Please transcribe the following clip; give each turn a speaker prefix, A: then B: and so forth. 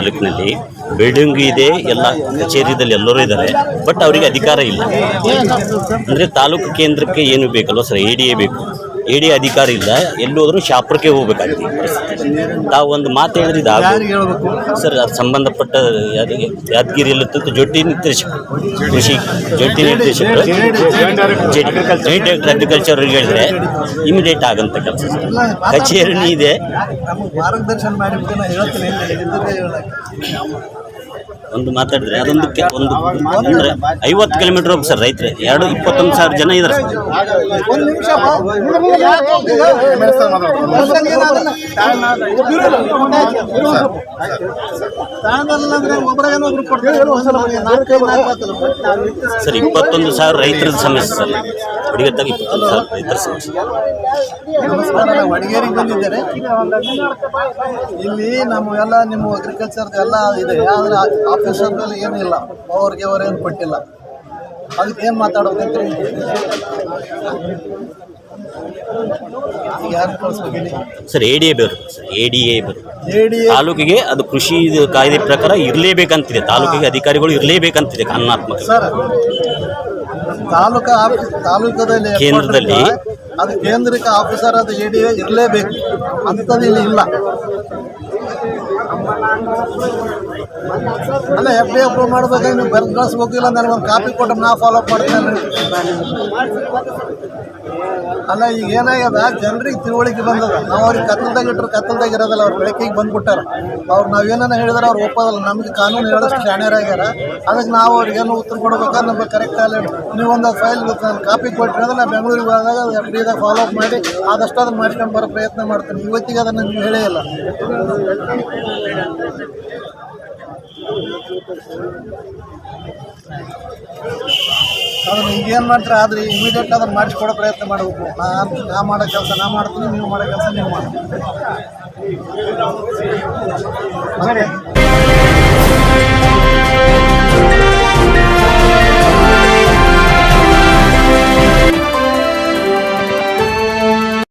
A: ತಾಲೂಕಿನಲ್ಲಿ ಬಿಲ್ಡಿಂಗ್ ಇದೆ, ಎಲ್ಲ ಕಚೇರಿದಲ್ಲಿ ಎಲ್ಲರೂ ಇದ್ದಾರೆ, ಬಟ್ ಅವರಿಗೆ ಅಧಿಕಾರ ಇಲ್ಲ. ಅಂದರೆ ತಾಲೂಕು ಕೇಂದ್ರಕ್ಕೆ ಏನು ಬೇಕಲ್ವ ಸರ್, ADA ಬೇಕು. ADA ಅಧಿಕಾರ ಇಲ್ಲ, ಎಲ್ಲೋದ್ರೂ ಶಾಪುರಕ್ಕೆ ಹೋಗ್ಬೇಕಾಗ್ತದೆ ಪರಿಸ್ಥಿತಿ. ತಾವು ಒಂದು ಮಾತು ಹೇಳಿದ್ರೆ ಸರ್, ಅದು ಸಂಬಂಧಪಟ್ಟ ಯಾದಗಿರಿಯಲ್ಲಿ ಜೊಡ್ಡಿ ನಿರ್ದೇಶಕರು, ಕೃಷಿ ಜೊಡ್ಡಿ ನಿರ್ದೇಶಕರು, ಜಾಯಿಂಟ್ ಅಗ್ರಿಕಲ್ಚರ್ ಹೇಳಿದ್ರೆ ಇಮಿಡಿಯೇಟ್ ಆಗಂತ ಕೆಲಸ ಸರ್. ಕಚೇರಿ ಇದೆ, ಒಂದು ಮಾತಾಡಿದ್ರೆ ಅದೊಂದಕ್ಕೆ ಒಂದು ಅಂದರೆ 50 ಕಿಲೋಮೀಟರ್ ಹೋಗಿ ಸರ್ ರೈತರು 21,000 ಜನ ಇದ್ದಾರೆ ಸರ್. ಸರ್ 21,000 ರೈತರ ಸಮಸ್ಯೆ ಸರ್, ಹುಡುಗತ್ತಾಗ 21,000 ರೈತರ ಸಮಸ್ಯೆ.
B: ವಡಗೇರಿಗೆ ಬಂದಿದ್ದಾರೆ. ಇಲ್ಲಿ ನಮಗೆಲ್ಲ ನಿಮ್ಮ ಅಗ್ರಿಕಲ್ಚರ್ ಎಲ್ಲ ಇದೆ, ಆದರೆ ಆಫೀಸರ್ನಲ್ಲಿ ಏನಿಲ್ಲ, ಅವ್ರಿಗೆ ಏನು ಕೊಟ್ಟಿಲ್ಲ. ಅದಕ್ಕೆ ಏನು ಮಾತಾಡೋದಂದ್ರೆ ಯಾರು ಕಳಿಸ್ಬೇಕಿದೆ
A: ಸರ್? ADA ಬೇಕು ಸರ್, ADA ಬೇಕು ತಾಲೂಕಿಗೆ. ಅದು ಕೃಷಿ ಕಾಯ್ದೆ ಪ್ರಕಾರ ಇರಲೇಬೇಕಂತಿದೆ, ತಾಲೂಕಿಗೆ ಅಧಿಕಾರಿಗಳು ಇರಲೇಬೇಕಂತಿದೆ ಕಾನೂನಾತ್ಮಕ.
B: ಸರ್, ತಾಲೂಕದಲ್ಲಿ
A: ಕೇಂದ್ರದಲ್ಲಿ
B: ಅದು ಕೇಂದ್ರಕ್ಕೆ ಆಫೀಸರ್ ಅದು ADA ಇರಲೇಬೇಕು, ಅಂಥದ್ದು ಇಲ್ಲಿ ಇಲ್ಲ. ಅಲ್ಲ, FD ಅಪ್ರೂವ್ ಮಾಡ್ಬೇಕಾಗಿ ನೀವು ಬರೆದು ಕಳಿಸ್ಬೇಕಿಲ್ಲ, ನನಗೊಂದು ಕಾಪಿ ಕೊಟ್ಟು ನಾ ಫಾಲೋ ಅಪ್ ಮಾಡ್ತೇನೆ. ಅಲ್ಲ, ಈಗ ಏನಾಗ್ಯದ, ಜನರಿಗೆ ತಿಳುವಳಿಕೆ ಬಂದದ. ನಾವು ಅವ್ರಿಗೆ ಕತ್ತಲ್ದಾಗ ಇಟ್ಟರು ಕತ್ತಲ್ದಾಗ ಇರೋದಲ್ಲ, ಅವ್ರು ಬೆಳಕಿಗೆ ಬಂದ್ಬಿಟ್ಟಾರ. ಅವ್ರು ನಾವೇನ ಹೇಳಿದ್ರೆ ಅವ್ರು ಒಪ್ಪೋದಲ್ಲ. ನಮಗೆ ಕಾನೂನು ಹೇಳೋಷ್ಟು ಶಾಣ್ಯರಾಗ್ಯಾರ. ಅದಕ್ಕೆ ನಾವು ಅವ್ರಿಗೇನು ಉತ್ತರ ಕೊಡ್ಬೇಕಾದ್ರೆ ನಮಗೆ ಕರೆಕ್ಟ್ ಅಲ್ಲ. ನೀವೊಂದು ಫೈಲ್ ಕಾಪಿ ಕೊಟ್ಟರೆ ನಾ ಬೆಂಗಳೂರಿಗೆ ಹೋದಾಗ FDದಾಗ ಫಾಲೋ ಅಪ್ ಮಾಡಿ ಆದಷ್ಟು ಅದನ್ನು ಮಾಡ್ಕೊಂಡು ಬರೋ ಪ್ರಯತ್ನ ಮಾಡ್ತೀನಿ. ಇವತ್ತಿಗೆ ಅದನ್ನು ನೀವು ಹೇಳೇ ಇಲ್ಲ. ಅದನ್ನು ಈಗೇನು ಮಾಡ್ತಾರೆ, ಆದರೆ ಇಮಿಡಿಯೇಟ್ ಅದನ್ನು ಮಾಡಿಸ್ಕೊಡೋ ಪ್ರಯತ್ನ ಮಾಡಬೇಕು. ನಾ ಮಾಡೋ ಕೆಲಸ ನಾ ಮಾಡ್ತೀನಿ, ನೀವು ಮಾಡೋ ಕೆಲಸ ನೀವು ಮಾಡ್ತೀನಿ.